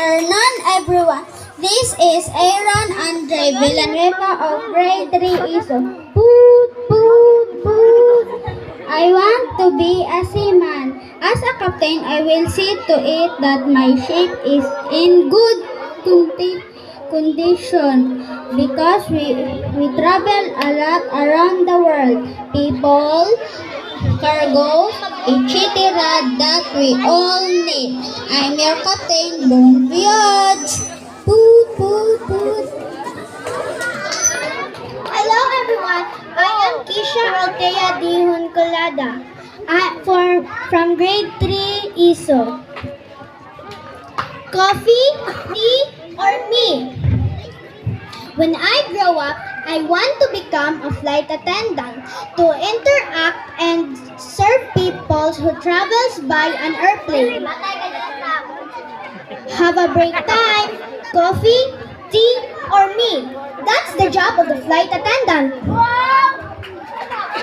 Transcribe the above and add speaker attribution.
Speaker 1: afternoon, everyone. This is Aaron Andre Villanueva of grade 3 ISO. Poot, poot, poot. I want to be a seaman. As a captain, I will see to it that my ship is in good condition because we travel a lot around the world. People, cargo, etc. that we all need. I'm your captain, bon voyage! Poot, poot, poot.
Speaker 2: Hello everyone, I am Kisha Altea Dihon Colada from grade 3 ISO. Coffee, tea, or me? When I grow up, I want to become a flight attendant to interact and serve people who travels by an airplane. Have a break time, coffee, tea, or me. That's the job of the flight attendant.